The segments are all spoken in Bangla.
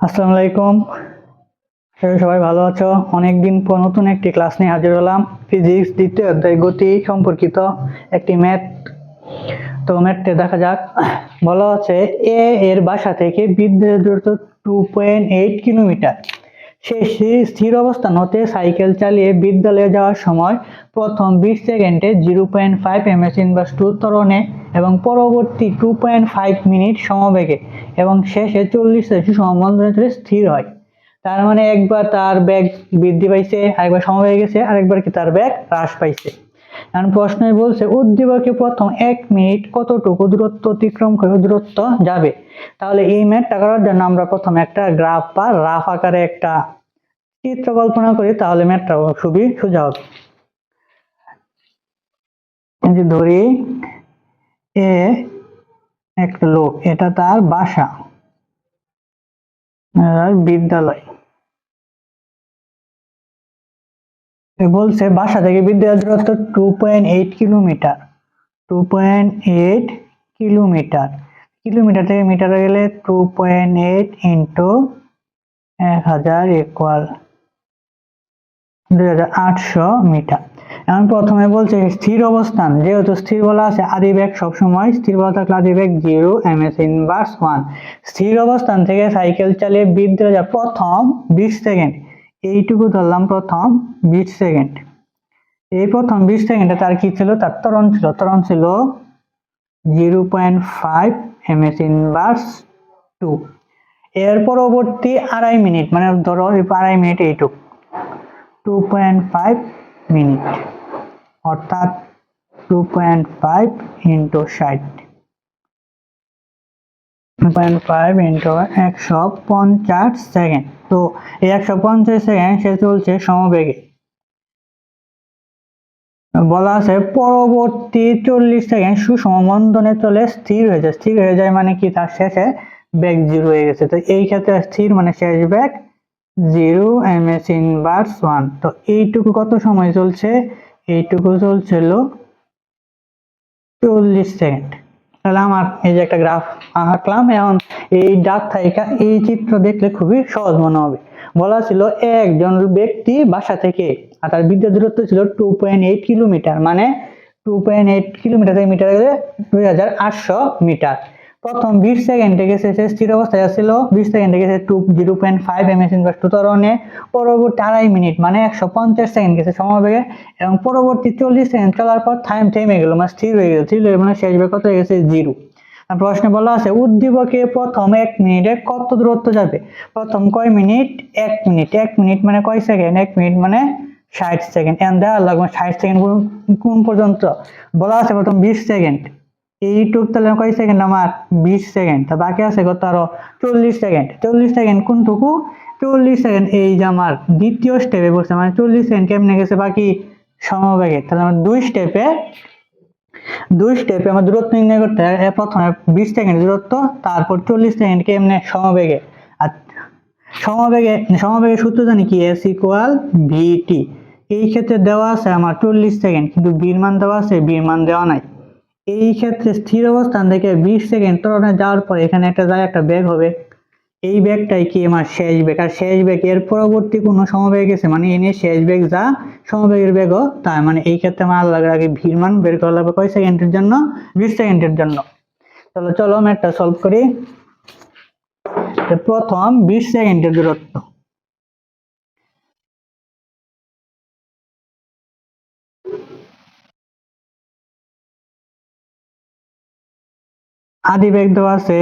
আসসালামু আলাইকুম। সবাই ভালো আছো? অনেকদিন পর নতুন একটি ক্লাস নিয়ে হাজির হলাম। ফিজিক্স দ্বিতীয় অধ্যায় গতি সম্পর্কিত একটি ম্যাথ। তো ম্যাথটা দেখা যাক। বলা আছে এ এর বাসা থেকে বিদ্যুতের দূরত্ব 2.8 কিলোমিটার। সে স্থির অবস্থান হতে সাইকেল চালিয়ে বিদ্যালয়ে যাওয়ার সময় প্রথম 20 সেকেন্ডে 0.5 ms ইনভার্স 2 ত্বরণে এবং পরবর্তী 2.5 মিনিট সমবেগে এবং শেষে 40 সেকেন্ড সমবন্ধনে স্থির হয়। তার মানে একবার তার বেগ বৃদ্ধি পাইছে, আরেকবার সমবেগে গেছে, আরেকবার কি তার বেগ হ্রাস পাইছে। এখন প্রশ্নে বলছে উদ্দীপকে প্রথম 1 মিনিট কতটুকু দূরত্ব অতিক্রম করে দূরত্ব যাবে। তাহলে এই ম্যাথটা করার জন্য আমরা প্রথম একটা গ্রাফ বা রাফ আকারে একটা চিত্র কল্পনা করি, তাহলে ম্যাথটা খুবই সোজা হবে। যে ধরি এ একটা লোক, এটা তার বাসা, বিদ্যালয়। বলছে বাসা থেকে বিদ্যালয়ের দূরত্ব 2.8 কিলোমিটার। 2.8 কিলোমিটার, কিলোমিটার থেকে মিটারে গেলে 2.8 ইন্টু 1000 ইকুয়াল 2800 মিটার। এখন প্রথমে বলছে স্থির অবস্থান, যেহেতু স্থির বলা আছে আদি বেগ সবসময় স্থির বলা থাকলে আদি বেগ 0 ms ইনভার্স 1। স্থির অবস্থান থেকে সাইকেল চালিয়ে বিদ্যালয়ে যা প্রথম 20 সেকেন্ড, এইটুকু ধরলাম প্রথম 20 সেকেন্ড। এই প্রথম 20 সেকেন্ডে তার কি ছিল, তার ত্বরণ ছিল 0.5 ms ইনভার্স 2। এর পরবর্তী আড়াই মিনিট, মানে ধরো আড়াই মিনিট এইটুকু 2.5 মিনিট, অর্থাৎ 2.5 ইন্টু 60, 2.5 ইন্টু 150 সেকেন্ড। তো এই 150 সেকেন্ড সে চলছে সমবেগে। বলা আছে পরবর্তী 40 সেকেন্ড সুষমবন্ধনে চলে স্থির হয়ে যায়। স্থির হয়ে যায় মানে কি, তার শেষে বেগ 0 হয়ে গেছে। তো এই ক্ষেত্রে স্থির মানে শেষ বেগ 0 ms ইনভার্স 1। তো এইটুকু কত সময় চলছে, এইটুকু চলছিল 40 সেকেন্ড। তাহলে আমার এই যে একটা গ্রাফ আঁকলাম। এখন এই ডাক থেকে এই চিত্র দেখলে খুবই সহজ মনে হবে। বলা ছিল একজন ব্যক্তি বাসা থেকে আর তার বিদ্যুৎ দূরত্ব ছিল 2.8 কিলোমিটার, মানে 2.8 কিলোমিটার থেকে মিটার গেলে 2800 মিটার। প্রথম 20 সেকেন্ডে গেছে সে স্থির অবস্থায় ছিল, 20 সেকেন্ডে গেছে 0.5 ms ইনভার্স 2 ত্বরণে, পরবর্তী আড়াই মিনিট মানে 150 সেকেন্ড গেছে সমবেগে, এবং পরবর্তী 40 সেকেন্ড চলার পর থেমে গেল, মানে স্থির হয়ে গেল। স্থির হয়ে মানে শেষ বেগ কত হয়ে গেছে, 0। প্রশ্নে বলা আছে উদ্দীপকে প্রথম 1 মিনিটে কত দূরত্ব যাবে। প্রথম কয় মিনিট, 1 মিনিট। 1 মিনিট মানে কয় সেকেন্ড, 1 মিনিট মানে 60 সেকেন্ড। এখন দেওয়া লাগবে 60 সেকেন্ড কোন পর্যন্ত। বলা আছে প্রথম 20 সেকেন্ড, এইটুক তাহলে কয় সেকেন্ড আমার, 20 সেকেন্ড। তা বাকি আছে কত আরো 40 সেকেন্ড। 40 সেকেন্ড কোনটুকু, 40 সেকেন্ড এই যে আমার দ্বিতীয় স্টেপে বসছে, মানে 40 সেকেন্ড কেমনে গেছে বাকি সমবেগে। তাহলে আমার দুই স্টেপে আমার দূরত্ব নির্ণয় করতে হয়। প্রথমে 20 সেকেন্ড দূরত্ব, তারপর 40 সেকেন্ড কেমনে সমবেগে। আর সমবেগে সূত্র জানি কি, s ইকুয়াল ভিটি। এই ক্ষেত্রে দেওয়া আছে আমার 40 সেকেন্ড, কিন্তু বির মান দেওয়া আছে, বির মান দেওয়া নাই। এই ক্ষেত্রে স্থির অবস্থান থেকে 20 সেকেন্ড ত্বরণে যাওয়ার পর এখানে একটা বেগ হবে। এই বেগটাই কি আমার শেষ বেগ, আর শেষ বেগ এর পরবর্তী কোনো সমবেগে গেছে মানে এনে শেষ বেগ যা সমবেগের বেগও তাই। মানে এই ক্ষেত্রে আমার আগে ভির মান বের করা লাগবে কয় সেকেন্ডের জন্য, 20 সেকেন্ডের জন্য। চলো ম্যাথটা সলভ করি। প্রথম 20 সেকেন্ডের দূরত্ব, আদি বেগ দেওয়া আছে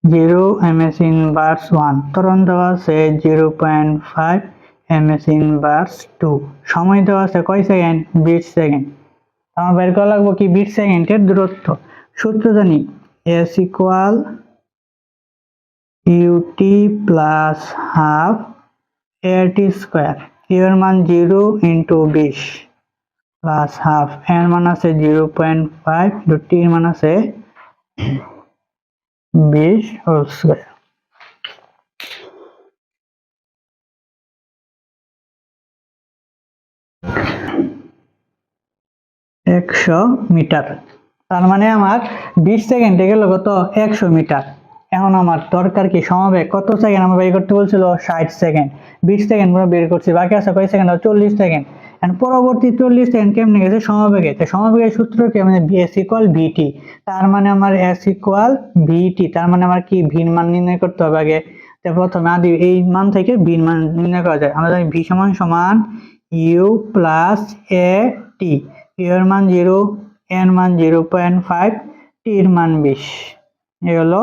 0 ms ইনভার্স 1, ত্বরণ দেওয়া আছে 0.5 ms ইনভার্স 2, সময় দেওয়া আছে কয় সেকেন্ড, 20 সেকেন্ড। আমার বের করা লাগবে কি 20 সেকেন্ডের দূরত্ব। সূত্র জানি s equal ut plus half at square. u এর মান 0 ইন্টু 20 প্লাস হাফ, এর মান আছে 0.5, t এর মান আছে 20 হোল স্কোয়ার। একশো মিটার। তার মানে আমার 20 সেকেন্ডে গেল কত, 100 মিটার। এখন আমার দরকার কি সমবেগ কত সেকেন্ড আমার বের করতে বলছিল 60 সেকেন্ড, 20 সেকেন্ড আমরা বের করছি, বাকি আছে কয় সেকেন্ড, 40 সেকেন্ড। এখন পরবর্তী 40 সেকেন্ড কেমনে গেছে সমবেগে, তো সমবেগের সূত্র কি আমাদের s ইকুয়াল ভিটি, তার মানে আমার s ইকুয়াল ভিটি, তার মানে আমার কি ভির মান নির্ণয় করতে হবে আগে। তো প্রথমে আদি এই মান থেকে ভির মান নির্ণয় করা যায়, আমরা জানি ভি সমান সমান u plus a t, u এর মান 0, এর মান 0.5, টি এর মান 20, এই হলো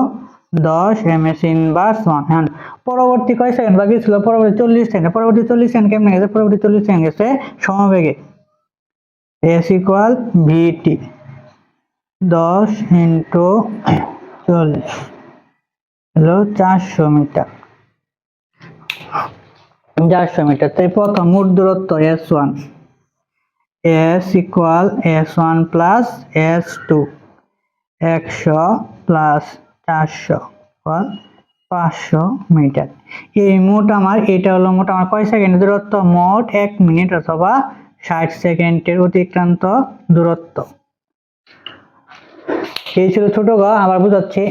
10 ms ইনভার্স 1। হ্যাঁ, পরবর্তী কয় সেকেন্ড বাকি ছিল, পরবর্তী 40 সেকেন্ড, পরবর্তী 40 সেকেন্ড কেমনে গেছে, পরবর্তী 40 সেকেন্ড গেছে সমবেগে, s ইকুয়াল ভিটি 10 ইন্টু 40 হলো 400 মিটার, 400 মিটার। তাই প্রথম মোট দূরত্ব s1, s equal s1 plus s2, 100 plus 400 500 মিটার। এই মোট আমার এটা হলো মোট আমার কয় সেকেন্ডের দূরত্ব, মোট 1 মিনিট অথবা 60 সেকেন্ডের অতিক্রান্ত দূরত্ব। এই ছিল ছোট গ। আবার বুঝাচ্ছি,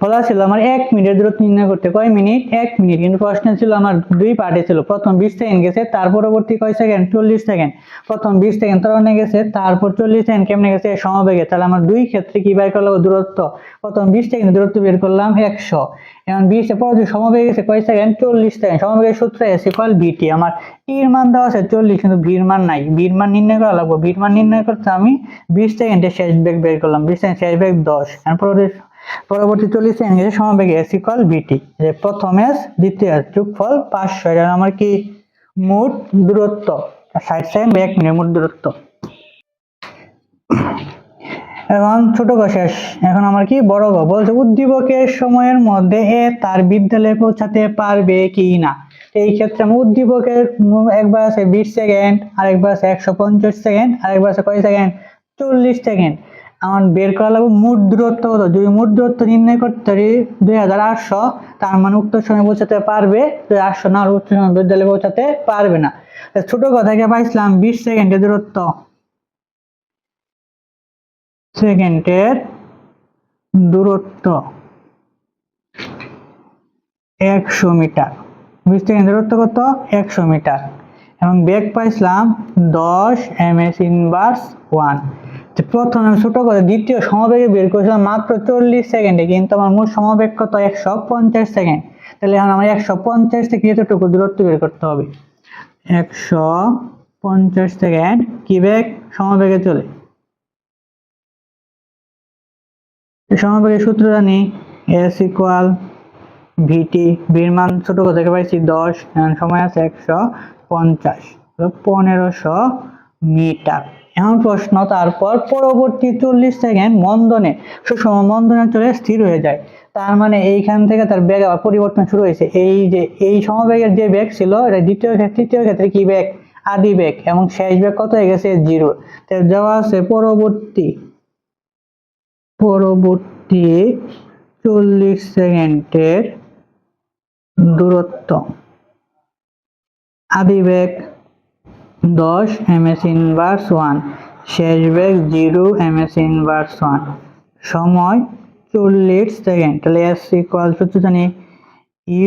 বলা ছিল আমার 1 মিনিটের দূরত্ব নির্ণয় করতে, কয় মিনিট, 1 মিনিট, কিন্তু প্রশ্ন ছিল আমার দুই পার্টে ছিল, প্রথম 20 সেকেন্ড গেছে, তার পরবর্তী কয় সেকেন্ড, 40 সেকেন্ড, প্রথম 20 সেকেন্ড ত্বরণে গেছে, তারপর 40 সেকেন্ড কেমনে গেছে সমবেগে। তাহলে আমার দুই ক্ষেত্রে কি বের করলাম দূরত্ব, প্রথম 20 সেকেন্ড দূরত্ব বের করলাম 100, এখন 20 এর পর সমবেগে গেছে কয় সেকেন্ড, 40 সেকেন্ড, সমবেগের সূত্র s ইকুয়াল ভিটি, আমার টি এর মান দেওয়া আছে 40 কিন্তু ভির মান নাই, ভির মান নির্ণয় করা লাগবে, ভির মান নির্ণয় করতে আমি 20 সেকেন্ডের শেষ বেগ বের করলাম, 20 সেকেন্ড শেষ বেগ 10, এখন পরবর্তী 40 সেকেন্ড গেছে সমবেগে s ইকুয়াল ভিটি, যে প্রথম s দ্বিতীয় s যোগফল 500, এটা আমার কি মোট দূরত্ব, 60 সেকেন্ড বা 1 মিনিট মোট দূরত্ব। এখন ছোট গ শেষ, এখন আমার কি বড় গ, বলছে উদ্দীপকের সময়ের মধ্যে এ তার বিদ্যালয়ে পৌঁছাতে পারবে কি না। এই ক্ষেত্রে আমি উদ্দীপকের একবার আছে 20 সেকেন্ড, আরেকবার আছে 150 সেকেন্ড, আরেকবার আছে কয় সেকেন্ড, 40 সেকেন্ড। আমার বের করা লাগবে মোট দূরত্ব কত, যদি মোট দূরত্ব নির্ণয় করতে পারি 2800, তার মানে উক্ত সময় পৌঁছাতে পারবে, 2800 না উক্ত সময় বিদ্যালয়ে পৌঁছাতে পারবে না। ছোট গ থেকে পাইছিলাম 20 সেকেন্ডের দূরত্ব, সেকেন্ডের দূরত্ব 100 মিটার, 20 সেকেন্ড দূরত্ব কত, 100 মিটার, এবং বেগ পাইছিলাম 10 ms ইনভার্স 1। প্রথম আমি ছোট করে দ্বিতীয় সমবেগে বের করেছিলাম মাত্র 40 সেকেন্ডে, কিন্তু আমার মোট সমবেগ কত 150 সেকেন্ড। তাহলে এখন আমার 150 থেকে এতটুকু দূরত্ব বের করতে হবে, 150 সেকেন্ড কি বেগ, সমবেগে চলে, সমবেগের সূত্র জানি s ইকুয়াল ভিটি, ভির মান ছোট কথা থেকে পাইছি 10, সময় আছে 150, 1500 মিটার। এখন প্রশ্ন, তারপর পরবর্তী 40 সেকেন্ড মন্দনে সুষম মন্দনে চলে স্থির হয়ে যায়, তার মানে এইখান থেকে তার বেগ আবার পরিবর্তন শুরু হয়েছে, এই যে এই সমবেগের যে বেগ ছিল এটা দ্বিতীয় ক্ষেত্রে, তৃতীয় ক্ষেত্রে কি বেগ, আদি বেগ, এবং শেষ বেগ কত হয়ে গেছে 0। তো দেওয়া আছে পরবর্তী 40 সেকেন্ডের দূরত্ব, আদি বেগ 10 ms ইনভার্স 1, শেষ বেগ 0 ms ইনভার্স 1, সময় 40 সেকেন্ড। তাহলে s ইকুয়াল সূত্র জানি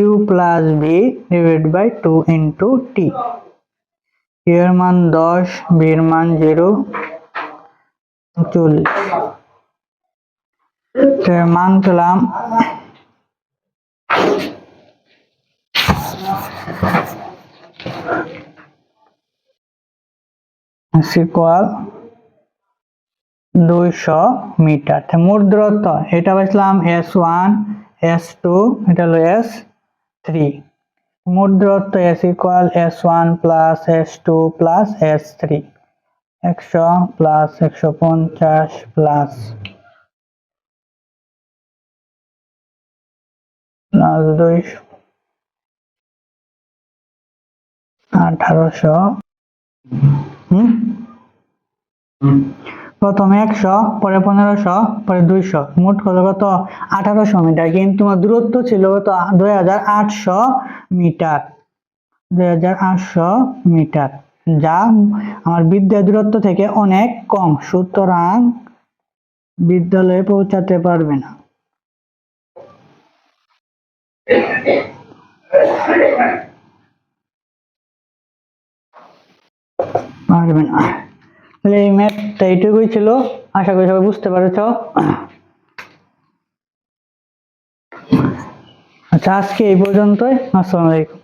u plus v divide by 2 into t, u এর মান 10, v এর মান 0, 40, মান পেলাম ইকুয়াল 200 মিটার। মোট দূরত্ব এটা পাইছিলাম s1, s2, এটা হলো s3, মোট দূরত্ব s equal s1 plus s2 plus s3, 100 plus 150 plus 200, 1800, প্রথমে 100, পরে 1500, পরে 200, মোট হলো কত 1800 মিটার, কিন্তু তোমার দূরত্ব ছিল কত 2800 মিটার, 2800 মিটার, যা আমার বিদ্যালয় দূরত্ব থেকে অনেক কম, সুতরাং বিদ্যালয়ে পৌঁছাতে পারবে না। পারবে না। তাহলে এই ম্যাথটা এইটুকুই ছিল, আশা করি সবাই বুঝতে পারছ। আচ্ছা, আজকে এই পর্যন্তই। আসসালামু আলাইকুম।